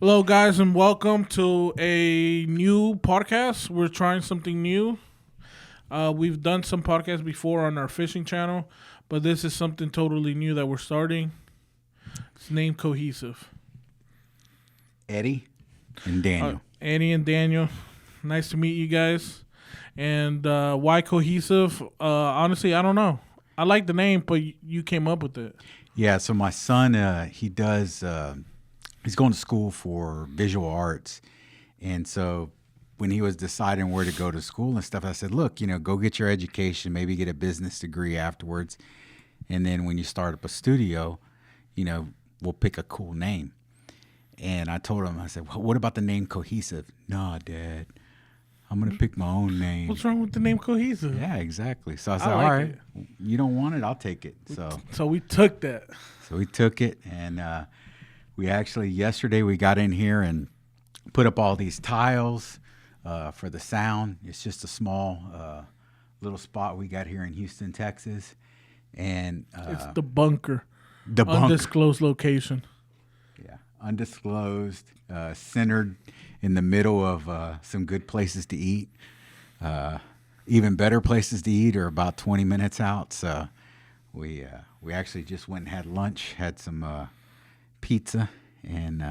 Hello, guys, and welcome to a new podcast. We're trying something new. We've done some podcasts before on our fishing channel, but this is something totally new that we're starting. It's named Cohesive. Eddie and Daniel. Annie and Daniel, nice to meet you guys. And why Cohesive? Honestly, I don't know. I like the name, but you came up with it. Yeah, so my son, he's going to school for visual arts. And so when he was deciding where to go to school and stuff, I said, look, go get your education, maybe get a business degree afterwards. And then when you start up a studio, we'll pick a cool name. And I told him, I said, well, what about the name Cohesive? No, Dad, I'm going to pick my own name. What's wrong with the name Cohesive? Yeah, exactly. So I said, like all right, it. You don't want it, I'll take it. So we took that. So we took it, and we actually, yesterday we got in here and put up all these tiles for the sound. It's just a small little spot we got here in Houston, Texas. And It's the bunker. the bunker. Undisclosed location. Yeah, undisclosed, centered in the middle of some good places to eat. Even better places to eat are about 20 minutes out. So we actually just went and had lunch, had some pizza, and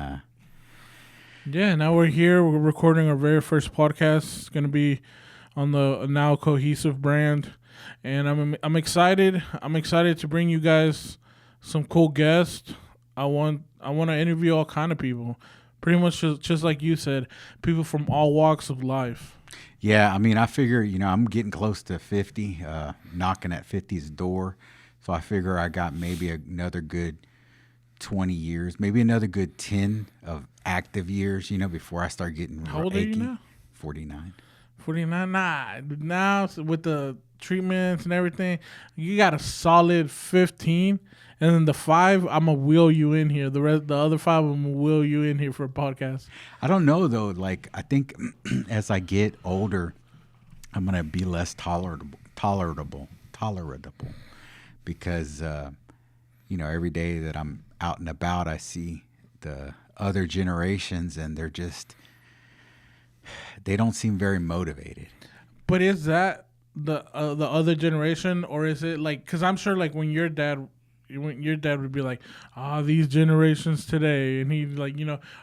Yeah, now we're here. We're recording our very first podcast. It's going to be on the now Cohesive brand, and I'm excited. I'm excited to bring you guys some cool guests. I want to interview all kind of people, pretty much just like you said, people from all walks of life. yeah, I mean, I figure, I'm getting close to 50, knocking at 50's door. So I figure I got maybe another good 20 years, maybe another good 10 of active years, before I start getting How old are you now? 49. 49. Nah, now with the treatments and everything, you got a solid 15. And then the 5, I'm gonna wheel you in here. The other 5, I'm gonna wheel you in here for a podcast. I don't know though. Like I think as I get older, I'm gonna be less tolerable, because every day that I'm out and about, I see the other generations, and they don't seem very motivated. But is that the other generation, or is it like? Because I'm sure like when your dad would be like, these generations today, and he like,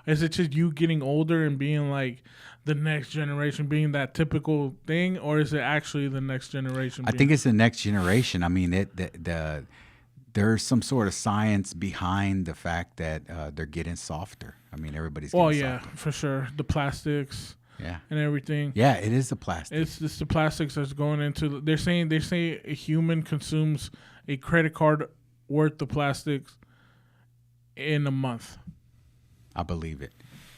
is it just you getting older and being like the next generation being that typical thing, or is it actually the next generation? I think it's the next generation. I mean, there's some sort of science behind the fact that they're getting softer. I mean, everybody's getting softer. For sure, the plastics. Yeah. And everything. Yeah, it is the plastic. It's the plastics that's going into. They say a human consumes a credit card worth of plastics in a month. I believe it,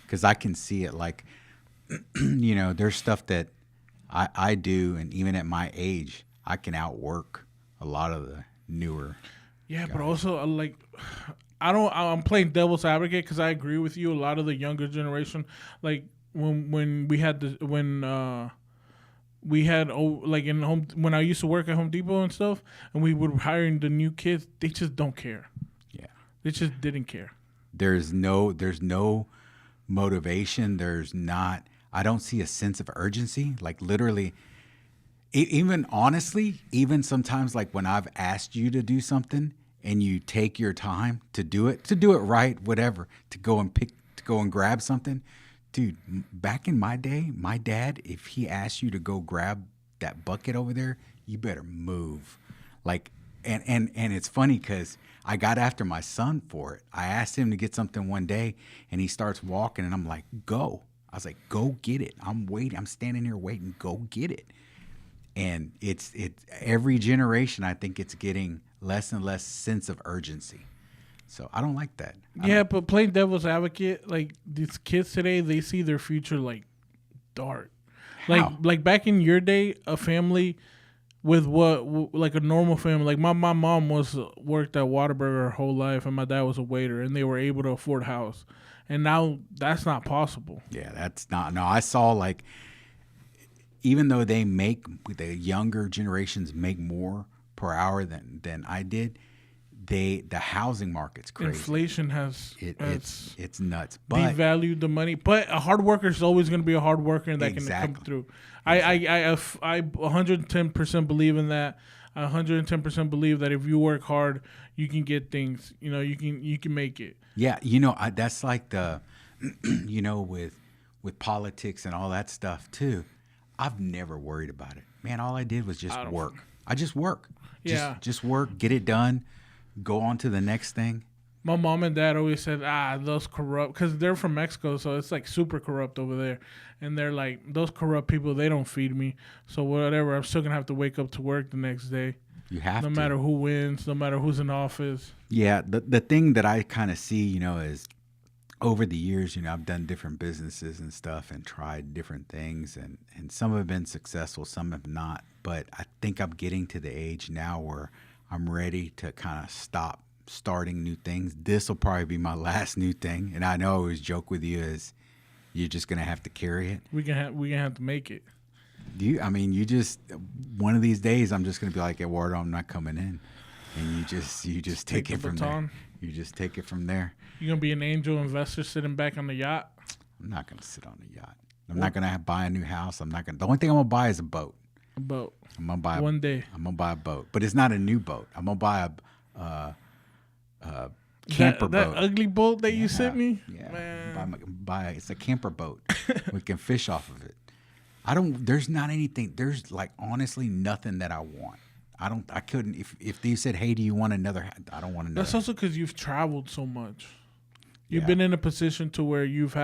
because I can see it. Like, there's stuff that I do, and even at my age, I can outwork a lot of the newer. Yeah, guys. but also I'm playing devil's advocate because I agree with you. A lot of the younger generation, like when we had when I used to work at Home Depot and stuff, and we were hiring the new kids, they just don't care. Yeah, they just didn't care. There's no motivation. I don't see a sense of urgency. Like literally, even honestly, even sometimes like when I've asked you to do something and you take your time to do it right, whatever, to go and grab something. Dude, back in my day, my dad, if he asked you to go grab that bucket over there, you better move. Like, and it's funny because I got after my son for it. I asked him to get something one day, and he starts walking, and I'm like, go. I was like, go get it. I'm waiting. I'm standing here waiting. Go get it. And it's every generation, I think it's getting less and less sense of urgency. So I don't like that. But playing devil's advocate, like these kids today, they see their future like dark. How? Like back in your day, a family with like a normal family. Like my mom worked at Whataburger her whole life, and my dad was a waiter, and they were able to afford a house. And now that's not possible. Yeah, that's not. No, I saw like, even though the younger generations make more per hour than I did, the housing market's crazy. Inflation has It's nuts. But devalued the money. But a hard worker is always going to be a hard worker, and that can come through. I 110% believe in that. I 110% believe that if you work hard, you can get things. You can make it. Yeah, that's like the, with politics and all that stuff too. I've never worried about it, man. All I did was just work. I just work. Just work, get it done, go on to the next thing. My mom and dad always said, those corrupt, because they're from Mexico, so it's like super corrupt over there. And they're like, those corrupt people, they don't feed me. So whatever, I'm still going to have to wake up to work the next day. You have to. No matter who wins, no matter who's in office. Yeah, the thing that I kind of see, is over the years, I've done different businesses and stuff and tried different things. And some have been successful, some have not. But I think I'm getting to the age now where I'm ready to kind of stop starting new things. This will probably be my last new thing. And I know I always joke with you is you're just going to have to carry it. We're gonna have to make it. You just, one of these days, I'm just going to be like, Eduardo, I'm not coming in. And you just take it from there. You just take it from there. You're going to be an angel investor sitting back on the yacht? I'm not going to sit on the yacht. I'm not going to buy a new house. The only thing I'm going to buy is a boat. A boat. I'm going to buy one day. I'm going to buy a boat. But it's not a new boat. I'm going to buy a camper boat. That ugly boat that you sent me? Yeah. Man. It's a camper boat. We can fish off of it. There's not anything. There's honestly nothing that I want. I couldn't, if they said, hey, do you want another? I don't want another. That's also because you've traveled so much. You've been in a position to where you've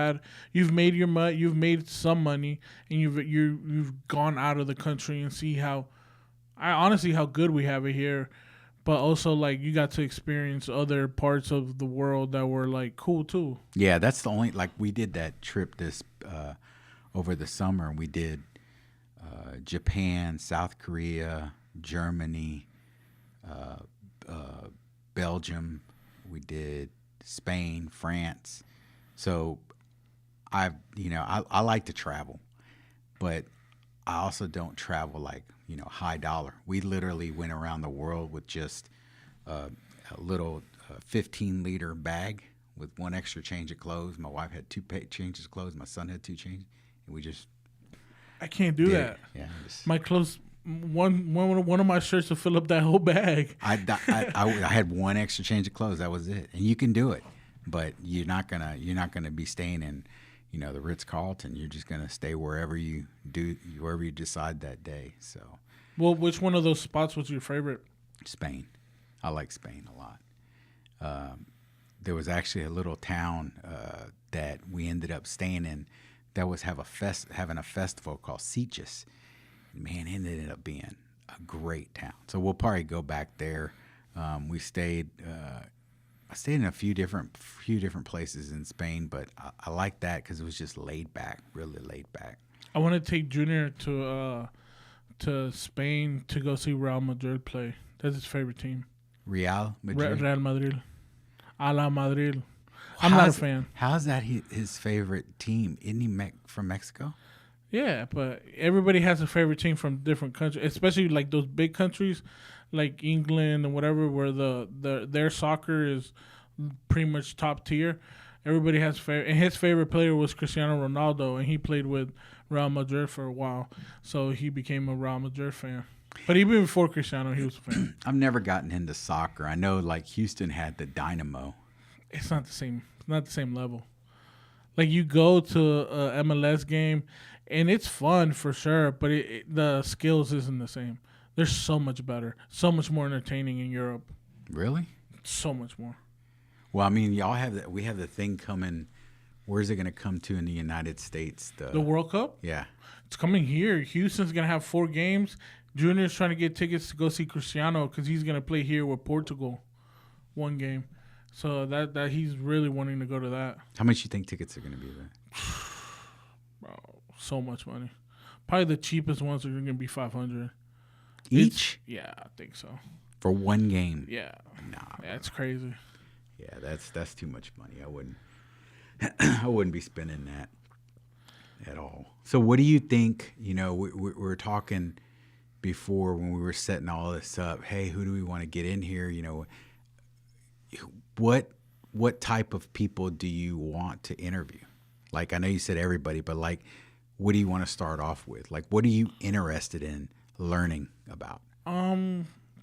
made your money, you've made some money, and you've gone out of the country and see how good we have it here, but also you got to experience other parts of the world that were cool too. Yeah, that's the only we did that trip this over the summer. We did Japan, South Korea, Germany, Belgium. We did Spain, France. So I like to travel, but I also don't travel high dollar. We literally went around the world with just a little 15-liter bag with one extra change of clothes. My wife had two changes of clothes. My son had two changes, and we just. I can't do that. Yeah, my clothes. One of my shirts to fill up that whole bag. I had one extra change of clothes. That was it. And you can do it, but you're not gonna be staying in, the Ritz-Carlton. You're just gonna stay wherever you decide that day. So. Well, which one of those spots was your favorite? Spain. I like Spain a lot. There was actually a little town that we ended up staying in that was having a festival called Sitges. Man, it ended up being a great town. So we'll probably go back there. We stayed. I stayed in a few different places in Spain, but I like that because it was just laid back, really laid back. I want to take Junior to Spain to go see Real Madrid play. That's his favorite team. Real Madrid. Real Madrid. A la Madrid. I'm not a fan. How's that his favorite team? Isn't he from Mexico? Yeah, but everybody has a favorite team from different countries, especially those big countries like England and whatever, where their soccer is pretty much top tier. Everybody has favorite, and his favorite player was Cristiano Ronaldo, and he played with Real Madrid for a while, so he became a Real Madrid fan. But even before Cristiano, he was a fan. I've never gotten into soccer. I know Houston had the Dynamo. It's not the same. It's not the same level. You go to a MLS game. And it's fun for sure, but the skills isn't the same. They're so much better, so much more entertaining in Europe. Really? So much more. Well, y'all have that. We have the thing coming. Where's it going to come to in the United States? The World Cup? Yeah. It's coming here. Houston's going to have 4 games. Junior's trying to get tickets to go see Cristiano because he's going to play here with Portugal 1 game. So that he's really wanting to go to that. How much you think tickets are going to be there? Bro. So much money. Probably the cheapest ones are going to be $500 each. Yeah, I think so. For 1 game. Yeah. Nah, that's crazy. Yeah, that's too much money. I wouldn't be spending that at all. So, what do you think? We were talking before when we were setting all this up. Hey, who do we want to get in here? what type of people do you want to interview? Like, I know you said everybody, but like, what do you want to start off with? Like, what are you interested in learning about?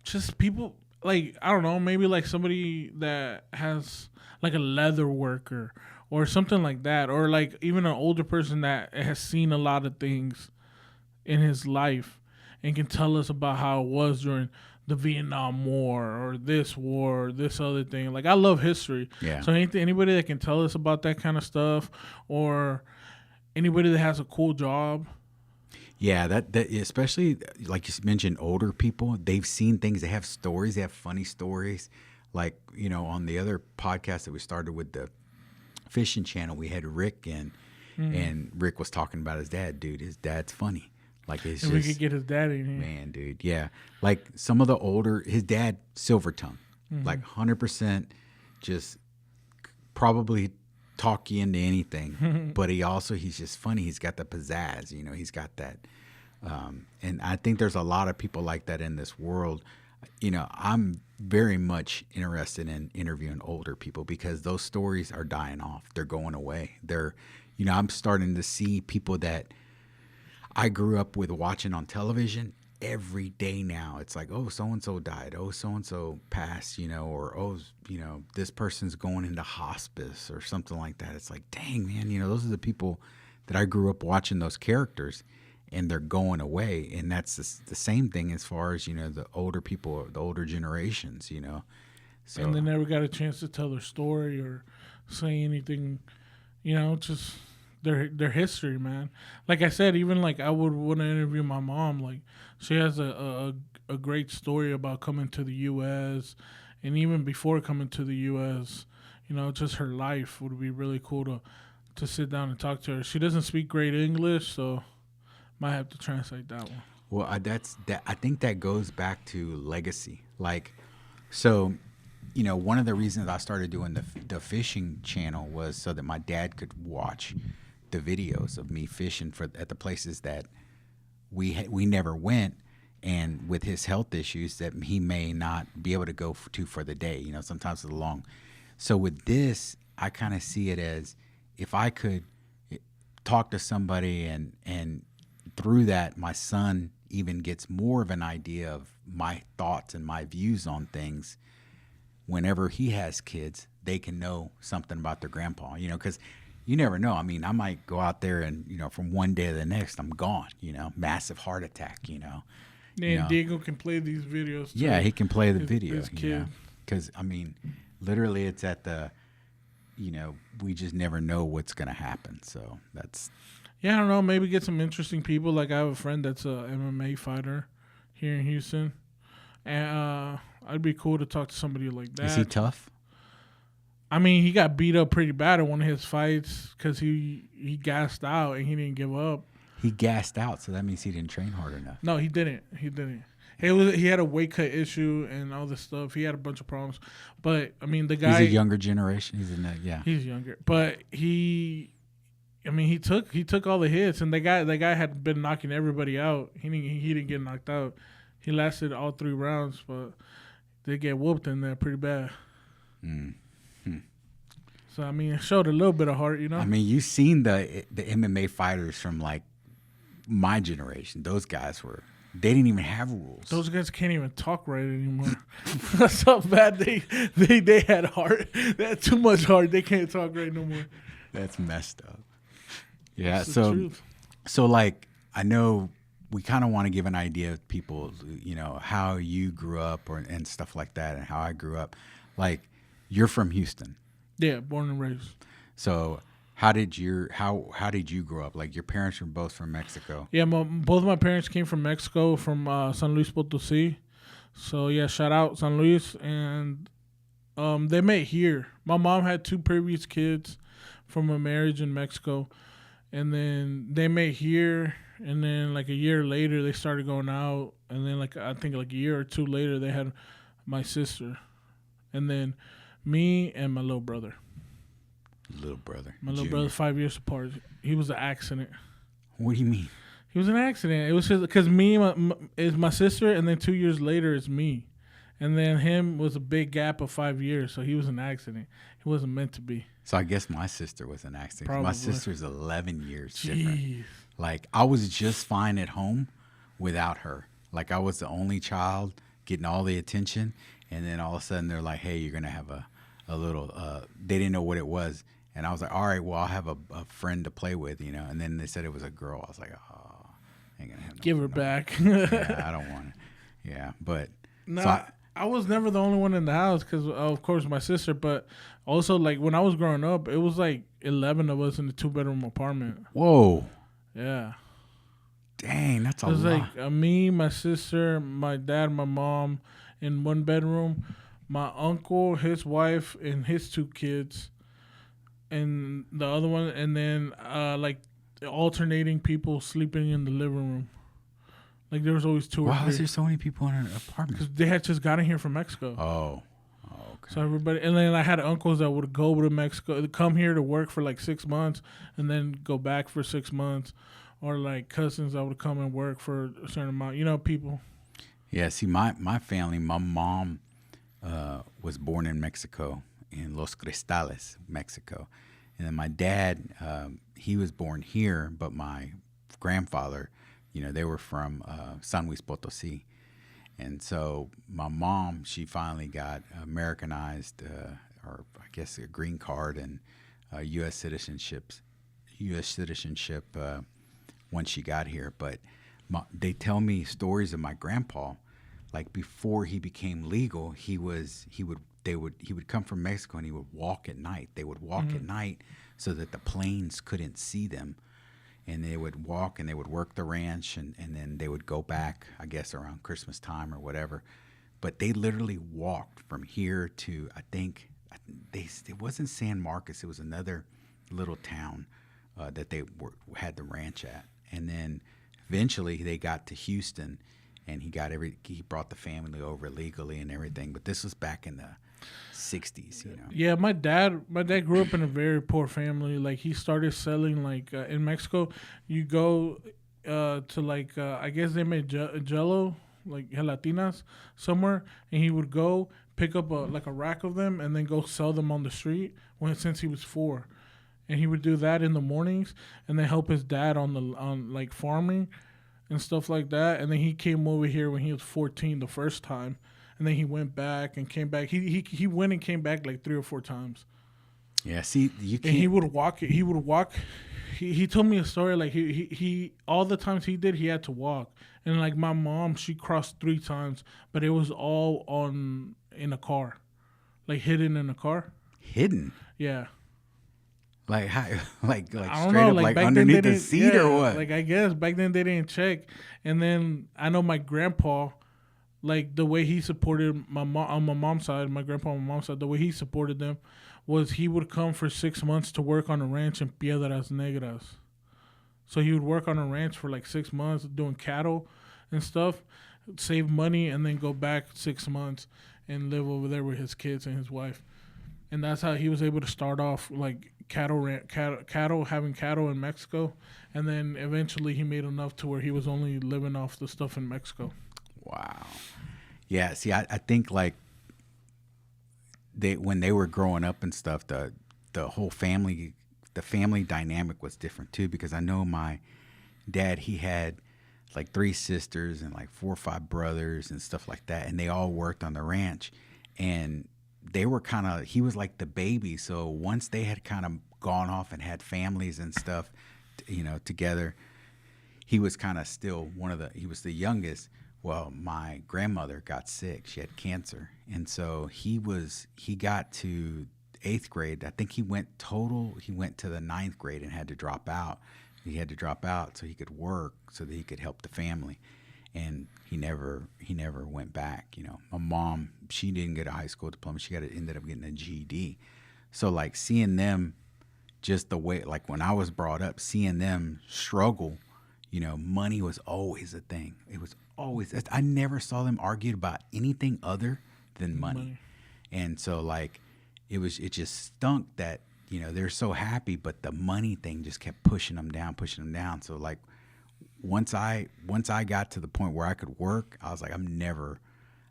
Just people like, I don't know, maybe like somebody that has like a leather worker or something like that, or like even an older person that has seen a lot of things in his life and can tell us about how it was during the Vietnam War or this war or this other thing. Like, I love history. Yeah. So anybody that can tell us about that kind of stuff, or anybody that has a cool job. Yeah, that especially like you mentioned, older people, they've seen things, they have stories, they have funny stories. Like, on the other podcast that we started with the fishing channel, we had Rick in, and Rick was talking about his dad. Dude, his dad's funny. Like, it's If just, we could get his dad in here. man, dude, yeah. Like some of the older, his dad, silver tongue, like 100%, just probably talk you into anything. But he's just funny. He's got the pizzazz, he's got that. And I think there's a lot of people like that in this world. I'm very much interested in interviewing older people because those stories are dying off. They're going away. I'm starting to see people that I grew up with watching on television every day now. It's like, oh, so-and-so died. Oh, so-and-so passed, or, oh, this person's going into hospice or something like that. It's like, dang, man, those are the people that I grew up watching those characters, and they're going away. And that's the same thing as far as, the older people, the older generations, So, And they never got a chance to tell their story or say anything, just their history, man. Like I said, even like I would want to interview my mom. Like, she has a great story about coming to the U.S. and even before coming to the U.S., just her life would be really cool to sit down and talk to her. She doesn't speak great English, so might have to translate that one. Well, I think that goes back to legacy. Like, so, one of the reasons I started doing the fishing channel was so that my dad could watch the videos of me fishing at the places that we never went, and with his health issues that he may not be able to go to for the day. Sometimes it's long. So with this, I kind of see it as if I could talk to somebody and through that, my son even gets more of an idea of my thoughts and my views on things. Whenever he has kids, they can know something about their grandpa, because you never know. I mean, I might go out there and, from one day to the next, I'm gone, massive heart attack, And Diego can play these videos too. Yeah, he can play the video, his kid. Because, I mean, literally it's at the, we just never know what's going to happen. So that's. Yeah, I don't know. Maybe get some interesting people. Like, I have a friend that's a MMA fighter here in Houston. And I'd be cool to talk to somebody like that. Is he tough? I mean, he got beat up pretty bad in one of his fights because he gassed out and he didn't give up. He gassed out, so that means he didn't train hard enough. No, he didn't. He had a weight cut issue and all this stuff. He had a bunch of problems. But, I mean, the guy... He's a younger generation. He's younger. But he took all the hits, and the guy had been knocking everybody out. He didn't get knocked out. He lasted all 3 rounds, but they get whooped in there pretty bad. So, I mean, it showed a little bit of heart, I mean, you've seen the MMA fighters from, like, my generation. Those guys they didn't even have rules. Those guys can't even talk right anymore. That's how bad they had heart. They had too much heart. They can't talk right no more. That's messed up. Yeah, That's the truth. So like, I know we kind of want to give an idea of people, how you grew up and stuff like that, and how I grew up. Like, you're from Houston. Yeah, born and raised. So how did you grow up? Like, your parents were both from Mexico. Yeah, both of my parents came from Mexico, from San Luis Potosí. So yeah, shout out San Luis. And they met here. My mom had 2 previous kids from a marriage in Mexico, and then they met here. And then like a year later, they started going out. And then I think a year or 2 later, they had my sister, and then me and my little brother. My little brother, 5 years apart. He was an accident. What do you mean? He was an accident. It was just because me is my sister, and then 2 years later it's me, And then him was a big gap of 5 years, so he was an accident. He wasn't meant to be. So I guess my sister was an accident. 'Cause my Probably. sister's 11 years different. Jeez. Like I was just fine at home without her. Like I was the only child getting all the attention, and then all of a sudden they're like, "Hey, you're gonna have a little." They didn't know what it was, and I was like, "All right, well, I'll have a friend to play with, you know." And then they said it was a girl. I was like, "Oh, I ain't gonna have no, Give her no- back. Yeah, I don't want it. Yeah, but No, so I was never the only one in the house because, of course, my sister. But also, like when I was growing up, it was like 11 of us in a 2-bedroom apartment. whoa, Yeah, dang, that's a it was lot. like me, my sister, my dad, my mom in one bedroom, my uncle, his wife, and his 2 kids, and the other one, and then like alternating people sleeping in the living room. Like there was always two or Why is three there so many people in an apartment? because they had just gotten here from Mexico. Okay. So everybody, and then I had uncles that would go to Mexico, come here to work for like 6 months, and then go back for 6 months, or like cousins that would come and work for a certain amount. You know, people. Yeah, see, my family, my mom was born in Mexico, in Los Cristales, Mexico. And then my dad, he was born here, but my grandfather, they were from San Luis Potosi. And so my mom, she finally got Americanized, or I guess a green card and U.S. citizenship once she got here. But they tell me stories of my grandpa, like before he became legal, he would come from Mexico and he would walk at night. They would walk at night so that the planes couldn't see them. And they would walk and they would work the ranch and then they would go back, I guess, around Christmas time or whatever. But they literally walked from here to, I think, it wasn't San Marcos. It was another little town that they had the ranch at. And then eventually they got to Houston and he brought the family over legally and everything. But this was back in the 60s. Yeah, my dad grew up in a very poor family. Like he started selling like in Mexico, you go to like I guess they made Jello, like gelatinas somewhere, and he would go pick up a rack of them and then go sell them on the street since he was 4, and he would do that in the mornings and then help his dad on like farming and stuff like that. And then he came over here when he was 14 the first time. And then he went back and came back. He went and came back like 3 or 4 times. Yeah, see, you can't. And he would walk. He told me a story like he all the times he did he had to walk. And like my mom, she crossed 3 times, but it was all in a car, like hidden in a car. Hidden? Yeah. Like how? Like I don't straight know, up like like back underneath then they the seat or what? Like I guess back then they didn't check. And then I know my grandpa, like the way he supported my mom on my mom's side, my grandpa on my mom's side, the way he supported them was he would come for 6 months to work on a ranch in Piedras Negras. So he would work on a ranch for like 6 months doing cattle and stuff, save money, and then go back 6 months and live over there with his kids and his wife. And that's how he was able to start off like having cattle in Mexico, and then eventually he made enough to where he was only living off the stuff in Mexico. Wow. Yeah, see, I think like when they were growing up and stuff, the whole family dynamic was different too, because I know my dad, he had like 3 sisters and like 4 or 5 brothers and stuff like that, and they all worked on the ranch, and they were he was like the baby. So once they had kind of gone off and had families and stuff, together, he was kind of still he was the youngest. Well, my grandmother got sick. She had cancer. And so he got to 8th grade. I think he went to the 9th grade and had to drop out. He had to drop out so he could work, so that he could help the family. And he never went back. My mom, she didn't get a high school diploma. She ended up getting a GED. So like seeing them, just the way, like when I was brought up, seeing them struggle, money was always a thing. It was always, I never saw them argue about anything other than money. And so like, it just stunk that, they're so happy, but the money thing just kept pushing them down. So like, once I got to the point where I could work, I was like, I'm never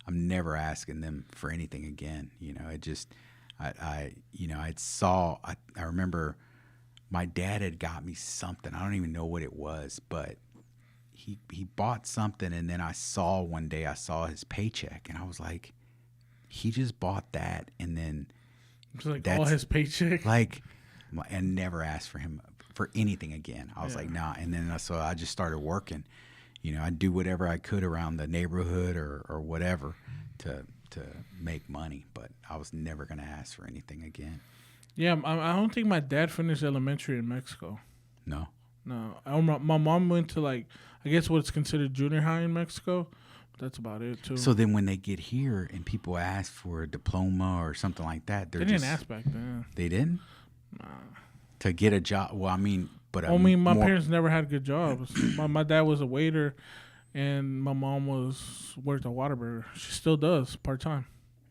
I'm never asking them for anything again. It just, I I remember my dad had got me something. I don't even know what it was, but he bought something, and then I saw his paycheck, and I was like, he just bought that, and then it's like all his paycheck. Like, and never asked for him for anything again. I was like, nah. And then so I just started working. I'd do whatever I could around the neighborhood or whatever to make money, but I was never gonna ask for anything again. Yeah, I don't think my dad finished elementary in Mexico. No. My mom went to I guess what's considered junior high in Mexico. But that's about it too. So then when they get here and people ask for a diploma or something like that, they didn't ask back then. They didn't? Nah. To get a job. Well, I mean, but my parents never had good jobs. my dad was a waiter, and my mom worked at Whataburger. She still does part-time.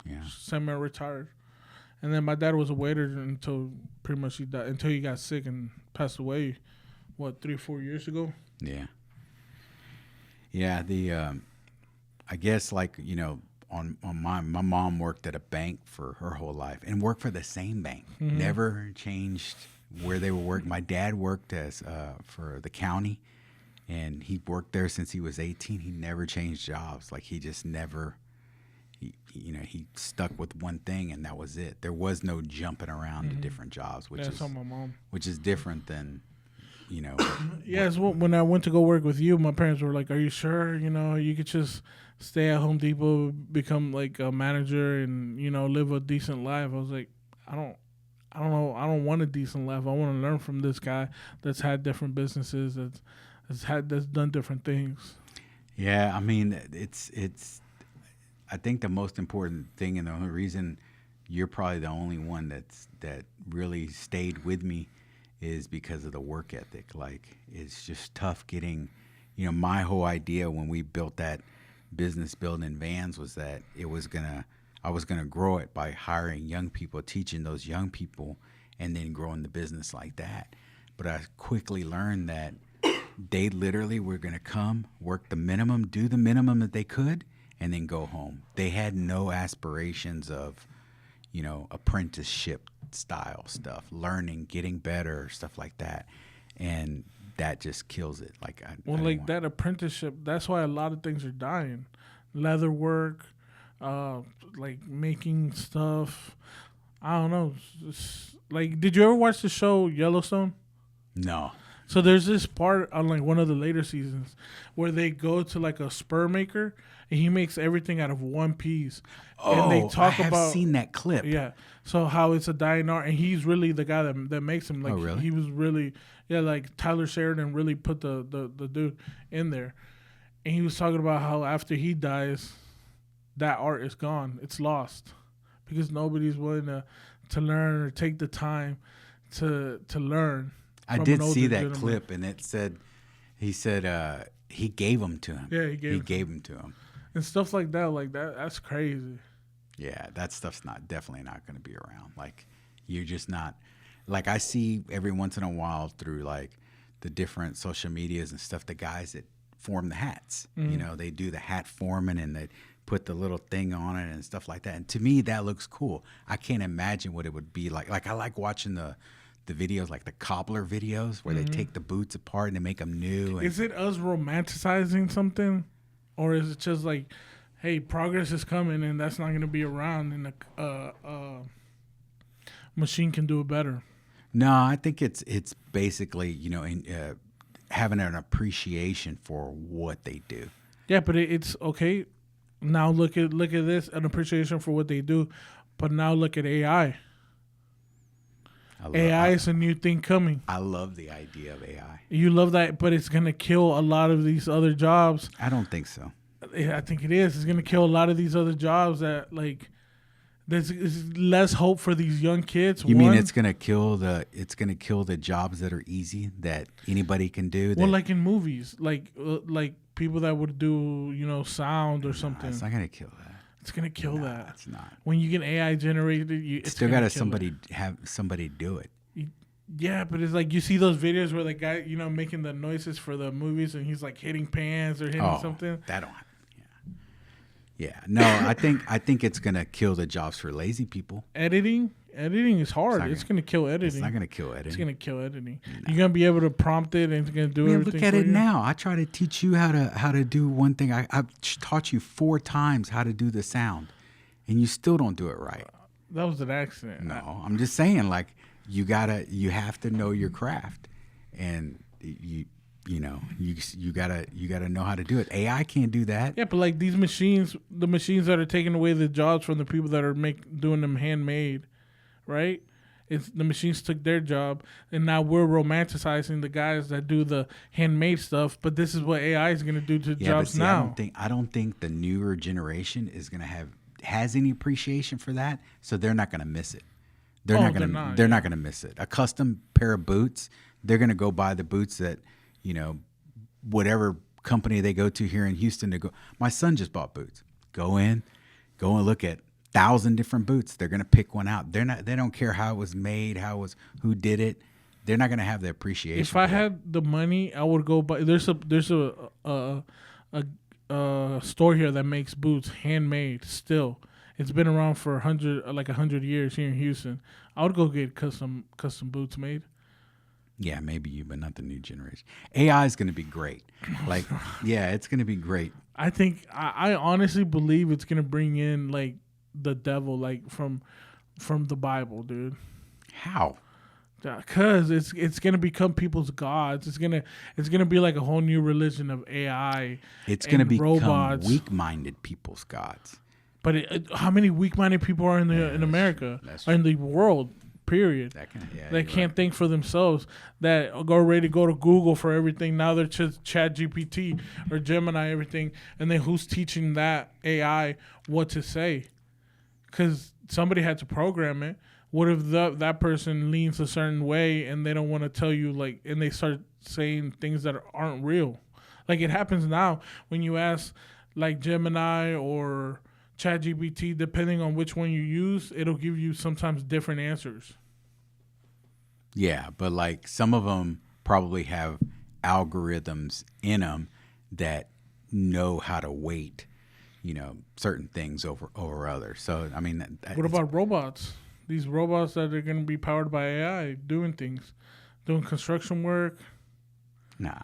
Yeah. Semi-retired. And then my dad was a waiter until pretty much he died, until he got sick and passed away, 3 or 4 years ago? Yeah. Yeah, I guess on my mom worked at a bank for her whole life and worked for the same bank. Mm-hmm. Never changed where they were working. My dad worked as for the county, and he worked there since he was 18. He never changed jobs. He just never he stuck with one thing, and that was it. There was no jumping around to different jobs, which is my mom. Which is different than Yes, when I went to go work with you, my parents were like, "Are you sure? You could just stay at Home Depot, become a manager, and live a decent life." I was like, I don't know. I don't want a decent life. I want to learn from this guy that's had different businesses, that's done different things. Yeah, I mean, it's. I think the most important thing, and the only reason you're probably the only one that really stayed with me, is because of the work ethic. It's just tough getting. My whole idea when we built that business building vans was that I was gonna grow it by hiring young people, teaching those young people, and then growing the business like that. But I quickly learned that they literally were gonna come, work the minimum, do the minimum that they could, and then go home. They had no aspirations of, apprenticeship style stuff, learning, getting better, stuff like that. And that just kills it. That apprenticeship, that's why a lot of things are dying. Leather work, making stuff. I don't know. Did you ever watch the show Yellowstone? No. So there's this part on one of the later seasons where they go to a spur maker, and he makes everything out of one piece. Oh, and they talk I have seen that clip. Yeah. So how it's a dying art, and he's really the guy that makes him. Oh, really? He was really, Tyler Sheridan really put the dude in there. And he was talking about how after he dies, that art is gone. It's lost because nobody's willing to learn or take the time to learn. I did see that clip, and he said he gave them to him. Yeah, he gave them to him. And stuff like that, that's crazy. Yeah, that stuff's definitely not going to be around. You're just not. I see every once in a while through the different social medias and stuff, the guys that form the hats. Mm-hmm. They do the hat forming, and they put the little thing on it and stuff like that. And to me, that looks cool. I can't imagine what it would be like. I like watching the videos, the cobbler videos, where they take the boots apart and they make them new. Is it us romanticizing something, or is it just hey, progress is coming and that's not going to be around, and a machine can do it better? No, I think it's basically having an appreciation for what they do. Yeah, but it's okay. Now look at this, an appreciation for what they do, but now look at AI. AI is a new thing coming. I love the idea of AI. You love that, but it's going to kill a lot of these other jobs. I don't think so. I think it is. It's going to kill a lot of these other jobs that there's less hope for these young kids. You mean it's going to kill the jobs that are easy that anybody can do? Well, in movies, like people that would do sound or something. It's not going to kill that. It's gonna kill that. It's not. When you get AI generated, it's still got to have somebody do it. Yeah, but it's you see those videos where the guy, making the noises for the movies, and he's hitting pans or hitting something. That don't. Yeah. No, I think it's gonna kill the jobs for lazy people. Editing is hard. It's gonna kill editing. It's not gonna kill editing. It's gonna kill editing. No. You're gonna be able to prompt it, and it's gonna do everything. Look at it now. I try to teach you how to do one thing. I've taught you 4 times how to do the sound, and you still don't do it right. That was an accident. No, I'm just saying, like, you have to know your craft, and you gotta know how to do it. AI can't do that. Yeah, but like these machines, the machines that are taking away the jobs from the people that are doing them handmade, right? It's the machines took their job, and now we're romanticizing the guys that do the handmade stuff. But this is what AI is going to do to jobs now. I don't think the newer generation is going to has any appreciation for that, so they're not going to miss it. They're not going to miss it. A custom pair of boots, they're going to go buy the boots that, whatever company they go to here in Houston to go. My son just bought boots. Go and look at 1,000 different boots. They're going to pick one out. They don't care how it was made, who did it. They're not going to have the appreciation. If I had the money, I would go buy. There's a store here that makes boots handmade. Still, it's been around for 100 years here in Houston. I would go get custom boots made. Yeah, maybe you, but not the new generation. AI is going to be great. Like, yeah, it's going to be great. I think I honestly believe it's going to bring in like the devil, like from the Bible, dude. How? Because it's gonna become people's gods. It's gonna be like a whole new religion of AI. It's gonna become robots. Weak-minded people's gods. But how many weak-minded people are in America? Or in the world? Period. That can't think for themselves. That are ready to go to Google for everything. Now they're just Chat GPT or Gemini, everything. And then who's teaching that AI what to say? Because somebody had to program it. What if that person leans a certain way and they don't want to tell you, like, and they start saying things that aren't real? Like, it happens now when you ask, like, Gemini or ChatGPT, depending on which one you use, it'll give you sometimes different answers. Yeah, but, like, some of them probably have algorithms in them that know how to weight, certain things over others. So, I mean... What about robots? These robots that are going to be powered by AI, doing things, doing construction work. Nah.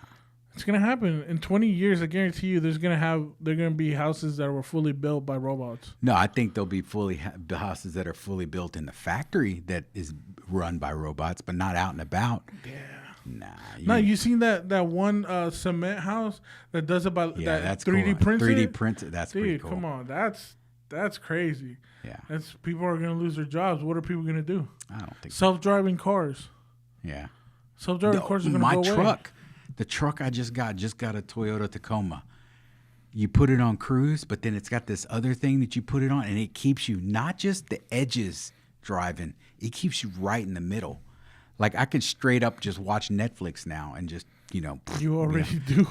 It's going to happen. In 20 years, I guarantee you, they're going to be houses that were fully built by robots. No, I think there'll be houses that are fully built in the factory that is run by robots, but not out and about. Yeah. Nah. You seen that one cement house that does it by that's 3D cool. printed? 3D printed. That's pretty cool. Come on. That's crazy. Yeah. People are going to lose their jobs. What are people going to do? I don't think self-driving cars. Yeah. Self-driving cars are going to go away. My truck. The truck I just got a Toyota Tacoma. You put it on cruise, but then it's got this other thing that you put it on, and it keeps you not just the edges driving, it keeps you right in the middle. Like, I could straight up just watch Netflix now and just, You already do.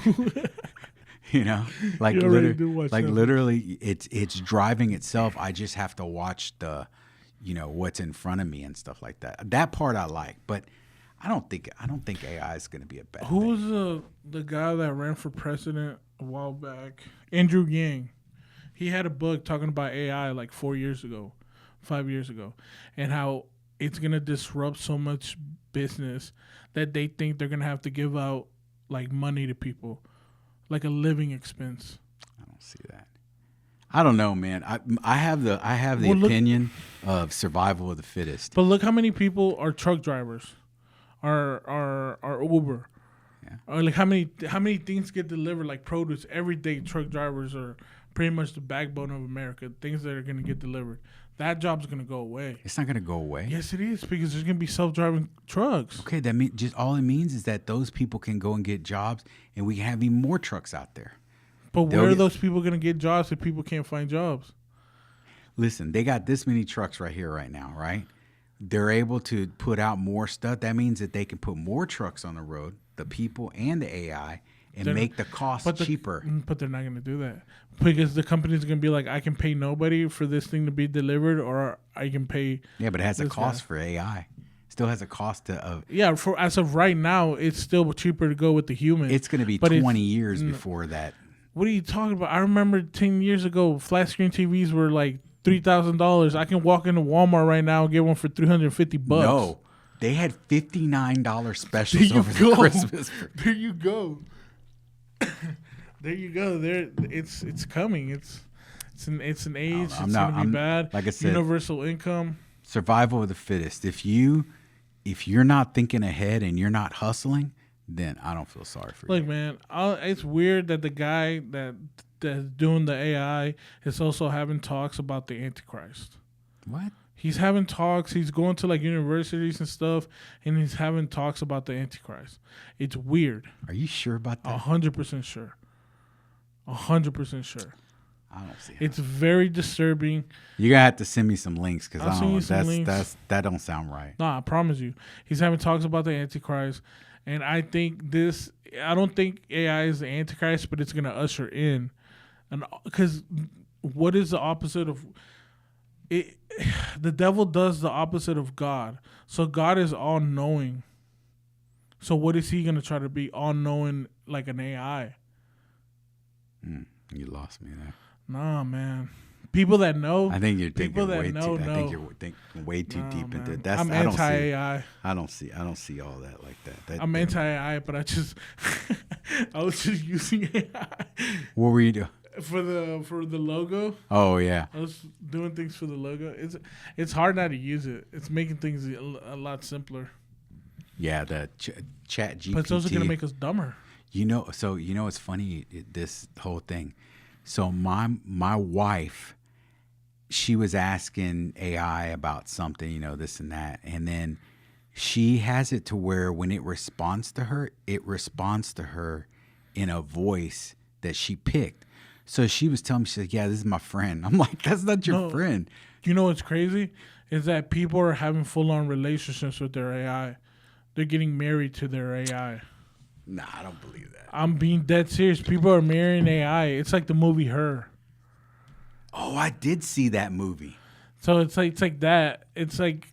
Like you already do watch Netflix. Literally, it's driving itself. I just have to watch the, what's in front of me and stuff like that. That part I like, but I don't think AI is going to be a bad thing. Who was the guy that ran for president a while back? Andrew Yang. He had a book talking about AI like 5 years ago, and how it's going to disrupt so much business that they think they're going to have to give out like money to people, like a living expense. I don't see that. I don't know, man. I have the opinion of survival of the fittest. But look how many people are truck drivers, are Uber. Yeah. Or like how many things get delivered like produce every day. Truck drivers are pretty much the backbone of America. Things that are going to get delivered. That job's going to go away. It's not going to go away. Yes, it is, because there's going to be self-driving trucks. Okay, that means just all it means is that those people can go and get jobs, and we can have even more trucks out there. But where are those people going to get jobs if people can't find jobs? Listen, they got this many trucks right here, right now, right? They're able to put out more stuff. That means that they can put more trucks on the road, the people and the AI, and make the cost cheaper. But they're not going to do that, because the company's going to be like, I can pay nobody for this thing to be delivered, or I can pay. Yeah, but it has a cost for AI. Still has a cost for as of right now, it's still cheaper to go with the human. It's going to be 20 years before that. What are you talking about? I remember 10 years ago, flat screen TVs were like $3,000. I can walk into Walmart right now and get one for $350. No, they had $59 There specials you over the go. Christmas. There you go. There you go. There, it's coming. It's an age. It's gonna be bad. Like I said, universal income. survival of the fittest. If you're not thinking ahead and you're not hustling, then I don't feel sorry for Look, you. man, it's weird that the guy that's doing the AI is also having talks about the Antichrist. What? He's having talks. He's going to like universities and stuff, and he's having talks about the Antichrist. It's weird. Are you sure about that? 100% sure. 100% sure. I don't see. It's very disturbing. You're gonna have to send me some links because I'll send you some links. That don't sound right. No, I promise you. He's having talks about the Antichrist. And I don't think AI is the Antichrist, but it's going to usher in. Because what is the opposite of it? The devil does the opposite of God. So God is all knowing. So what is he going to try to be? All knowing like an AI? You lost me there. Nah, man. People that know. I think you're thinking way know, too. I think you're thinking way too deep into it. I'm anti-AI. I don't see all that like that. I'm anti-AI, but I was just using AI. What were you doing? For the logo. Oh yeah. I was doing things for the logo. It's hard now to use it. It's making things a lot simpler. Yeah, the chat GPT. But it's also gonna make us dumber. It's funny, this whole thing. So my wife, she was asking AI about something, this and that, and then she has it to where when it responds to her in a voice that she picked. So she was telling me, she's like, yeah, this is my friend. I'm like, that's not your friend. You know what's crazy? Is that people are having full-on relationships with their AI. They're getting married to their AI. Nah, I don't believe that. I'm being dead serious. People are marrying AI. It's like the movie Her. Oh, I did see that movie. So it's like that. It's like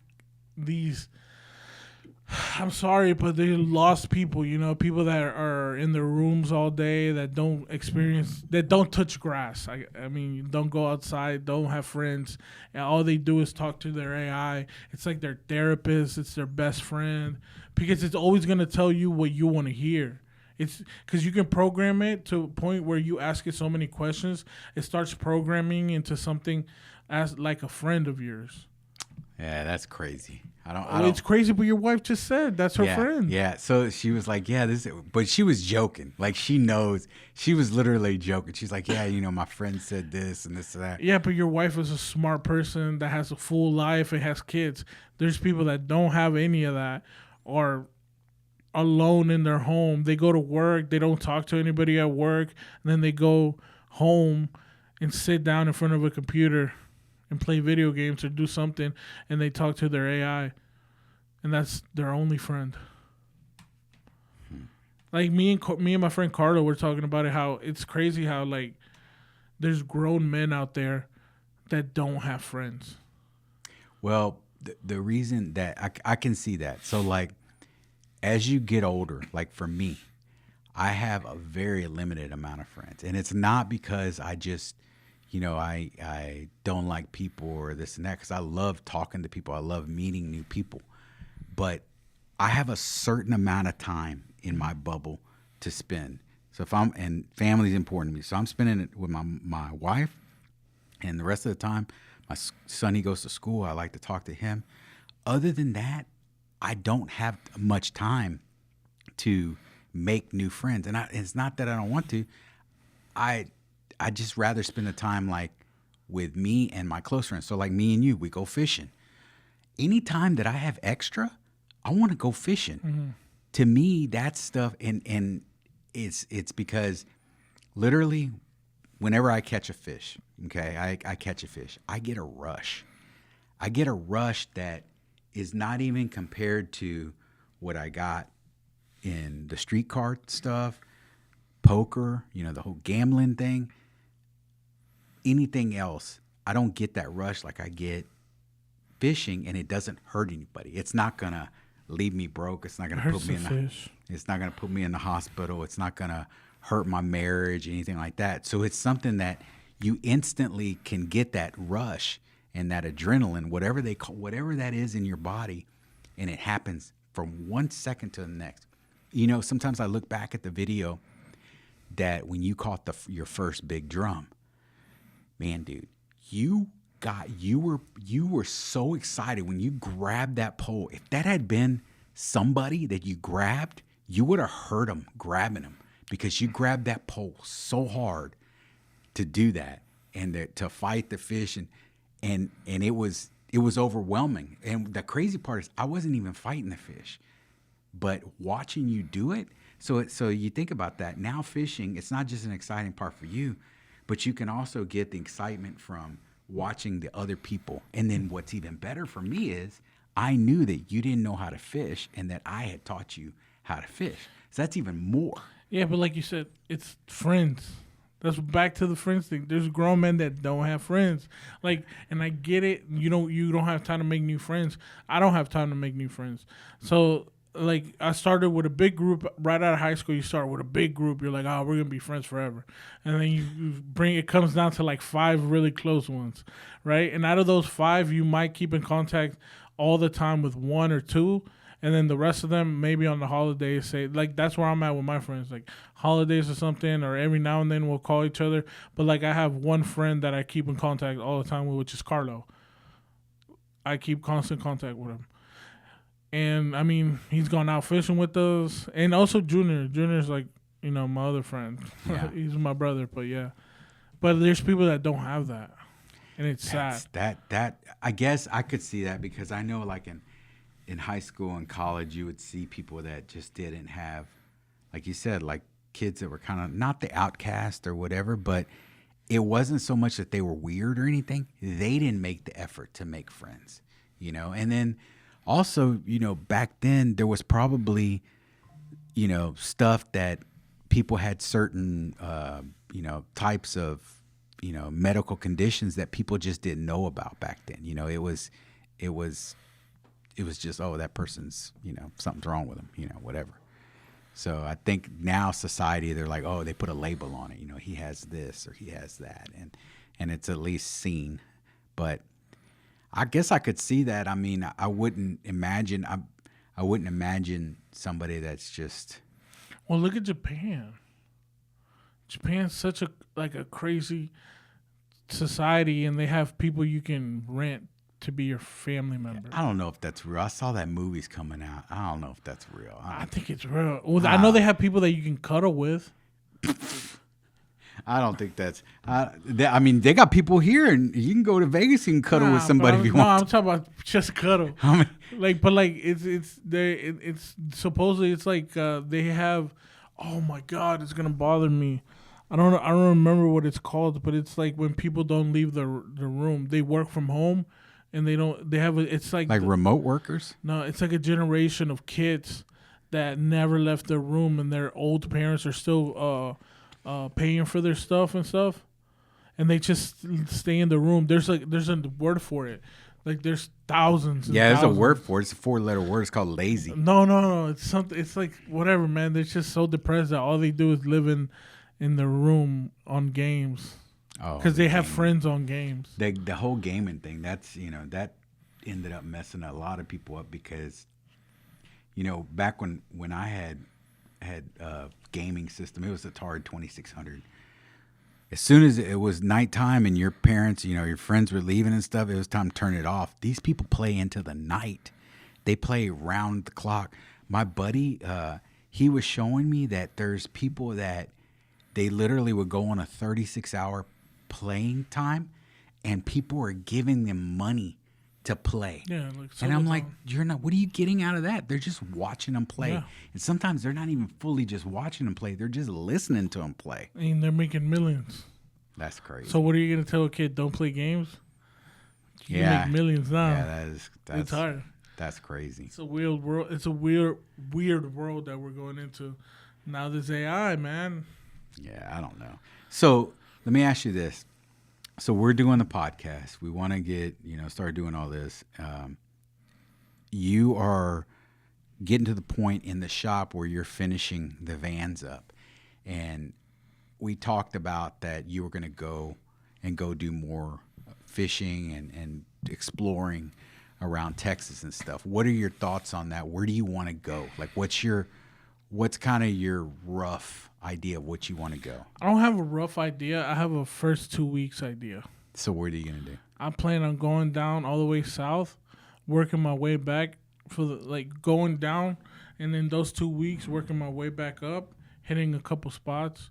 these. I'm sorry, but they're lost people. People that are in their rooms all day, that don't touch grass. I mean, don't go outside, don't have friends, and all they do is talk to their AI. It's like their therapist. It's their best friend because it's always gonna tell you what you want to hear. It's because you can program it to a point where you ask it so many questions, it starts programming into something as like a friend of yours. Yeah, that's crazy. It's crazy, but your wife just said that's her friend. Yeah, so she was like, yeah, but she was joking. Like, she knows. She was literally joking. She's like, yeah, my friend said this and this and that. Yeah, but your wife is a smart person that has a full life and has kids. There's people that don't have any of that or alone in their home. They go to work. They don't talk to anybody at work. And then they go home and sit down in front of a computer and play video games or do something, and they talk to their AI, and that's their only friend. Like me and my friend Carlo were talking about it, how it's crazy how like there's grown men out there that don't have friends. Well, the reason that I can see that. So like as you get older, like for me, I have a very limited amount of friends, and it's not because I just I don't like people or this and that, because I love talking to people. I love meeting new people. But I have a certain amount of time in my bubble to spend. So and family is important to me. So I'm spending it with my wife, and the rest of the time, my son, he goes to school. I like to talk to him. Other than that, I don't have much time to make new friends. And it's not that I don't want to. I just rather spend the time like with me and my close friends. So like me and you, we go fishing. Anytime that I have extra, I want to go fishing. Mm-hmm. To me, that stuff, and it's because literally whenever I catch a fish, okay, I catch a fish, I get a rush. I get a rush that is not even compared to what I got in the street card stuff, poker, the whole gambling thing. Anything else, I don't get that rush like I get fishing, and it doesn't hurt anybody. It's not gonna leave me broke. It's not gonna put me in the hospital. It's not gonna hurt my marriage, anything like that. So it's something that you instantly can get that rush and that adrenaline, whatever they call, whatever that is in your body, and it happens from 1 second to the next. You know, sometimes I look back at the video that when you caught your first big drum, man, dude, you were so excited when you grabbed that pole. If that had been somebody that you grabbed, you would have hurt them grabbing them, because you grabbed that pole so hard to do that and to fight the fish, and it was overwhelming. And the crazy part is I wasn't even fighting the fish, but watching you do it. So you think about that. Now fishing, it's not just an exciting part for you, but you can also get the excitement from watching the other people. And then what's even better for me is I knew that you didn't know how to fish and that I had taught you how to fish. So that's even more. Yeah, but like you said, it's friends. That's back to the friends thing. There's grown men that don't have friends. Like, and I get it. You don't have time to make new friends. I don't have time to make new friends. So, like, I started with a big group right out of high school. You start with a big group. You're like, oh, we're gonna be friends forever. And then you bring it comes down to like 5 really close ones, right? And out of those 5, you might keep in contact all the time with 1 or 2. And then the rest of them, maybe on the holidays, say, like, that's where I'm at with my friends. Like, holidays or something, or every now and then we'll call each other. But, like, I have one friend that I keep in contact all the time with, which is Carlo. I keep constant contact with him. And, I mean, he's gone out fishing with us. And also Junior. Junior's, like, my other friend. Yeah. He's my brother, but, yeah. But there's people that don't have that. And it's sad. That I guess I could see that, because I know, like, in high school and college, you would see people that just didn't have, like you said, like kids that were kind of not the outcast or whatever, but it wasn't so much that they were weird or anything. They didn't make the effort to make friends, And then also, back then there was probably, stuff that people had certain, types of, medical conditions that people just didn't know about back then. It was just, oh, that person's, something's wrong with him, whatever. So I think now society, they're like, oh, they put a label on it. He has this or he has that. And it's at least seen. But I guess I could see that. I mean, I wouldn't imagine somebody that's just. Well, look at Japan. Japan's such a crazy society, and they have people you can rent to be your family member. I don't know if that's real. I saw that movie's coming out. I don't know if that's real. I think it's real. Well, I know they have people that you can cuddle with. I don't think that's. They got people here, and you can go to Vegas and cuddle with somebody if you want. No, I'm talking about just cuddle. It's supposedly it's like they have. Oh my God, it's gonna bother me. I don't remember what it's called, but it's like when people don't leave the room, they work from home. And it's like remote workers? No, it's like a generation of kids that never left their room, and their old parents are still paying for their stuff, and they just stay in the room. There's a word for it. Like there's thousands. Yeah, there's a word for it. It's a 4-letter word. It's called lazy. No. It's something. It's like whatever, man. They're just so depressed that all they do is live in the room on games. Oh, because they have friends on games. The whole gaming thing, that's that ended up messing a lot of people up, because back when I had a gaming system, it was Atari 2600. As soon as it was nighttime and your parents, your friends were leaving and stuff, it was time to turn it off. These people play into the night. They play round the clock. My buddy, he was showing me that there's people that they literally would go on a 36-hour playing time, and people are giving them money to play. Yeah, and I'm like, you're not. What are you getting out of that? They're just watching them play, and sometimes they're not even fully just watching them play. They're just listening to them play. And they're making millions. That's crazy. So what are you gonna tell a kid? Don't play games. You make millions now. Yeah, it's hard. That's crazy. It's a weird world. It's a weird world that we're going into. Now there's AI, man. Yeah, I don't know. So let me ask you this. So we're doing the podcast. We want to get, start doing all this. You are getting to the point in the shop where you're finishing the vans up. and we talked about that you were going to go do more fishing and exploring around Texas and stuff. What are your thoughts on that? Where do you want to go? Like, what's kind of your rough idea of what you want to go? I don't have a rough idea. I have a first 2 weeks idea. So what are you going to do? I plan on going down all the way south, working my way back going down, and then those 2 weeks working my way back up, hitting a couple spots,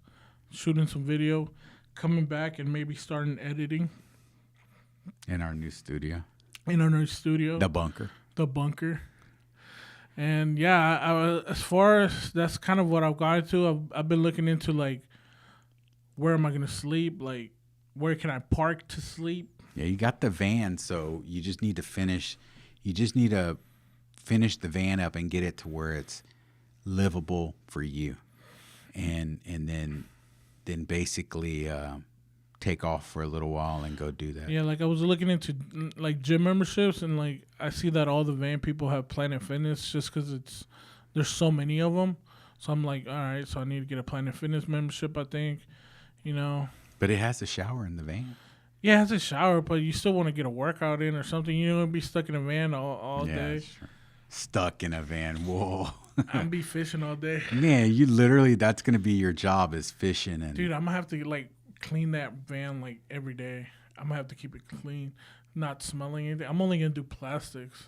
shooting some video, coming back and maybe starting editing in our new studio. The bunker. And yeah, as far as that's kind of what I've gone to. I've been looking into like, where am I gonna sleep? Like, where can I park to sleep? Yeah, you got the van, so you just need to finish. You just need to finish the van up and get it to where it's livable for you, and then basically take off for a little while and go do that. Yeah, like I was looking into like gym memberships, and like I see that all the van people have Planet Fitness just because there's so many of them. So I'm like, all right, so I need to get a Planet Fitness membership, I think, But it has a shower in the van. Yeah, it has a shower, but you still want to get a workout in or something. You don't want to be stuck in a van all day. Sure. Stuck in a van. Whoa. I'm be fishing all day. Man, you literally, that's going to be your job, is fishing. And dude, I'm going to have to like clean that van like every day. I'm going to have to keep it clean, not smelling anything. I'm only going to do plastics.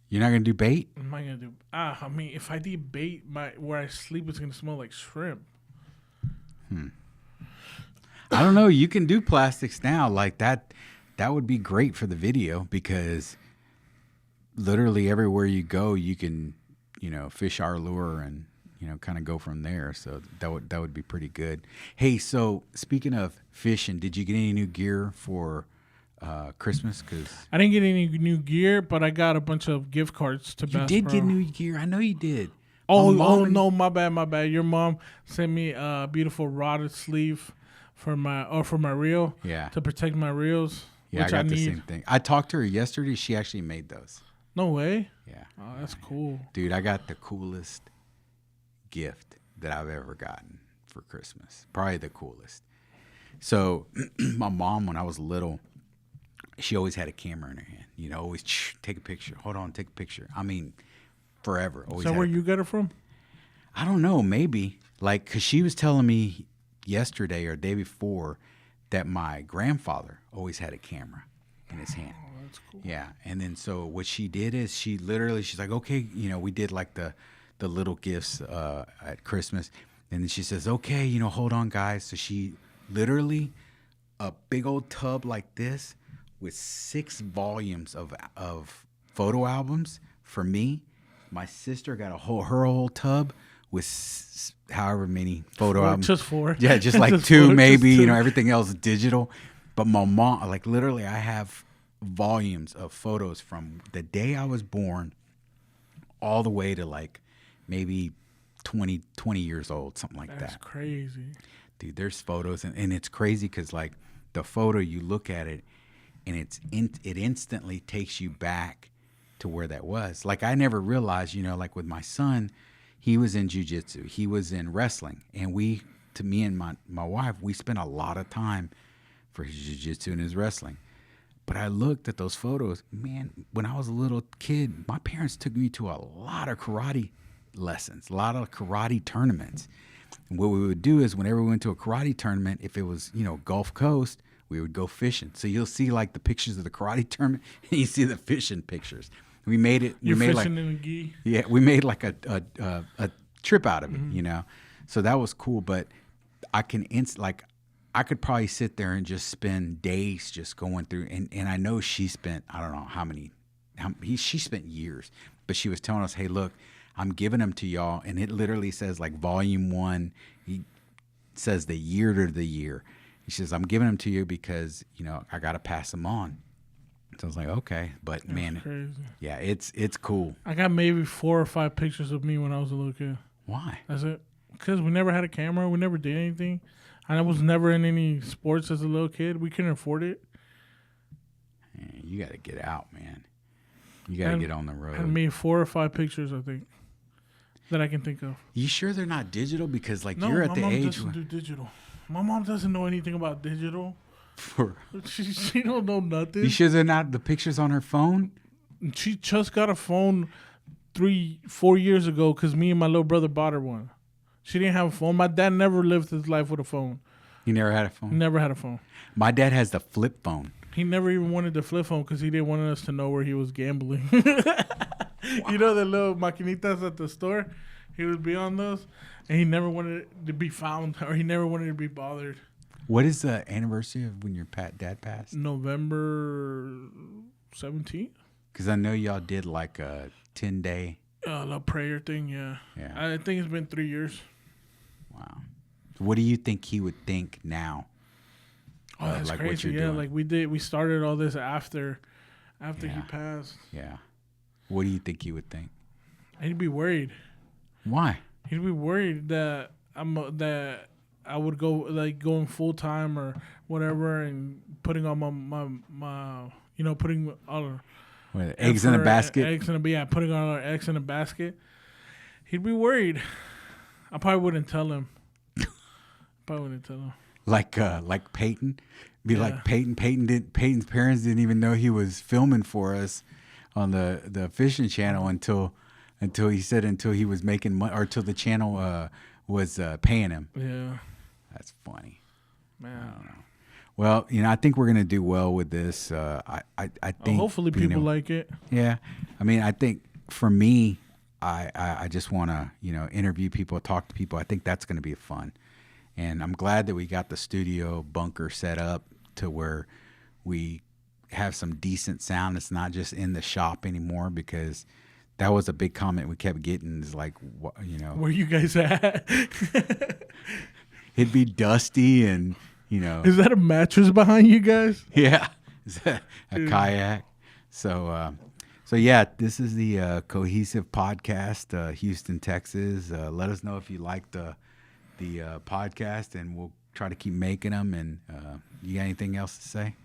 You're not going to do bait? Am I going to do... I mean, if I do bait, where I sleep is going to smell like shrimp. I don't know. You can do plastics now. Like that would be great for the video, because literally everywhere you go, you can, fish our lure and, kind of go from there. So that would be pretty good. Hey, so speaking of fishing, did you get any new gear for Christmas? Because I didn't get any new gear, but I got a bunch of gift cards to Bass Pro. You did get new gear. I know you did. Oh no, my bad. Your mom sent me a beautiful rotted sleeve for my reel. Yeah. To protect my reels. Yeah, which I got the same thing. I talked to her yesterday. She actually made those. No way. Yeah. Oh, that's cool. Dude, I got the coolest gift that I've ever gotten for Christmas. Probably the coolest. So my mom, when I was little, she always had a camera in her hand. Always take a picture. Hold on, take a picture. I mean, forever. Is that where you got it from? I don't know. Maybe. Like, because she was telling me yesterday or day before that my grandfather always had a camera in his hand. Oh, that's cool. Yeah. And then so what she did is she's like, okay, we did like the little gifts at Christmas. And then she says, okay, hold on, guys. So she literally, a big old tub like this with 6 volumes of photo albums for me. My sister got her whole tub with however many photo albums. Just 4. Yeah, just like just 2 maybe, 2. Everything else digital. But my mom, like literally I have volumes of photos from the day I was born all the way to like maybe 20 years old, something like that. That's crazy. Dude, there's photos, and it's crazy because like the photo, you look at it and it instantly takes you back to where that was. Like I never realized, like with my son, he was in jiu-jitsu, he was in wrestling, and me and my wife, we spent a lot of time for his jiu-jitsu and his wrestling. But I looked at those photos, man, when I was a little kid, my parents took me to a lot of karate lessons, a lot of karate tournaments. And what we would do is whenever we went to a karate tournament, if it was, Gulf Coast, we would go fishing. So you'll see like the pictures of the karate tournament and you see the fishing pictures. We made it. You're we made fishing like, in a gi? Yeah, we made like a trip out of it, So that was cool. But I I could probably sit there and just spend days just going through. And I know she spent, I don't know she spent years. But she was telling us, hey, look, I'm giving them to y'all. And it literally says like volume 1. He says the year to the year. He says, I'm giving them to you because, I got to pass them on. So I was like, okay. But That's man, crazy. Yeah, it's cool. I got maybe 4 or 5 pictures of me when I was a little kid. Why? That's it. Because we never had a camera. We never did anything. I was never in any sports as a little kid. We couldn't afford it. Man, you got to get out, man. You got to get on the road. I made 4 or 5 pictures, I think. that I can think of. You sure they're not digital? Because like No, you're at my the mom age doesn't do digital. My mom doesn't know anything about digital. for. She don't know nothing. You sure they're not the pictures on her phone? She just got a phone 3-4 years ago because me and my little brother bought her one. She didn't have a phone. My dad never lived his life with a phone. You never had a phone? Never had a phone. My dad has the flip phone. He never even wanted the flip phone because he didn't want us to know where he was gambling. You know the little maquinitas at the store? He would be on those, and he never wanted it to be found, or he never wanted to be bothered. What is the anniversary of when your dad passed? November 17th? Because I know y'all did like a 10-day. The prayer thing, yeah. I think it's been 3 years. Wow. What do you think he would think now? Oh, that's like crazy. what you're Yeah, doing? we started all this after he passed. Yeah. What do you think he would think? He'd be worried. Why? He'd be worried that I would go like going full time or whatever and putting on my putting all eggs in a basket? Putting all our eggs in a basket. He'd be worried. I probably wouldn't tell him. Like Peyton? Like Peyton. Peyton's parents didn't even know he was filming for us on the fishing channel until he was making money, or until the channel was paying him. Yeah. That's funny. Man. I don't know. Well, I think we're gonna do well with this. I think hopefully people like it. Yeah. I mean, I think for me, I just want to interview people, talk to people. I think that's gonna be fun, and I'm glad that we got the studio bunker set up to where we have some decent sound. It's not just in the shop anymore, because that was a big comment we kept getting, is like, where you guys at? It'd be dusty and, Is that a mattress behind you guys? Yeah. Is that a kayak? So yeah, this is the Cohesive Podcast, Houston, Texas. Let us know if you like the podcast, and we'll try to keep making them. And you got anything else to say?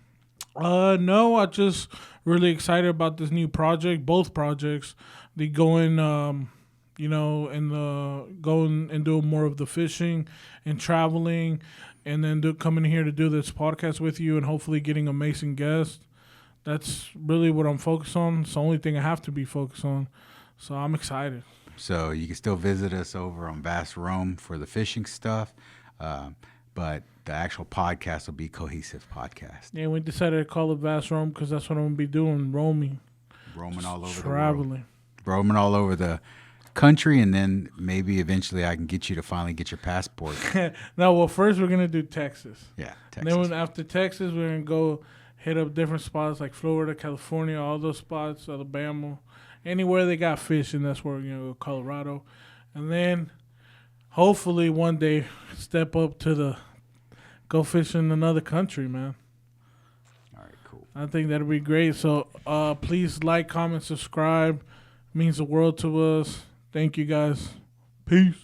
No, I just really excited about this new project. Both projects, the going, going and doing more of the fishing and traveling, and then coming here to do this podcast with you, and hopefully getting amazing guests. That's really what I'm focused on. It's the only thing I have to be focused on. So I'm excited. So you can still visit us over on Bass Rome for the fishing stuff, but the actual podcast will be Cohesive Podcast. Yeah, we decided to call it Bass Rome because that's what I'm going to be doing, roaming all over traveling. The world. Roaming all over the country, and then maybe eventually I can get you to finally get your passport. No, well, first we're going to do Texas. Yeah, Texas. Then after Texas, we're going to go hit up different spots like Florida, California, all those spots, Alabama. Anywhere they got fish, and that's where we're going to go, Colorado. And then hopefully one day step up to go fish in another country, man. All right, cool. I think that'd be great. So please like, comment, subscribe. It means the world to us. Thank you, guys. Peace.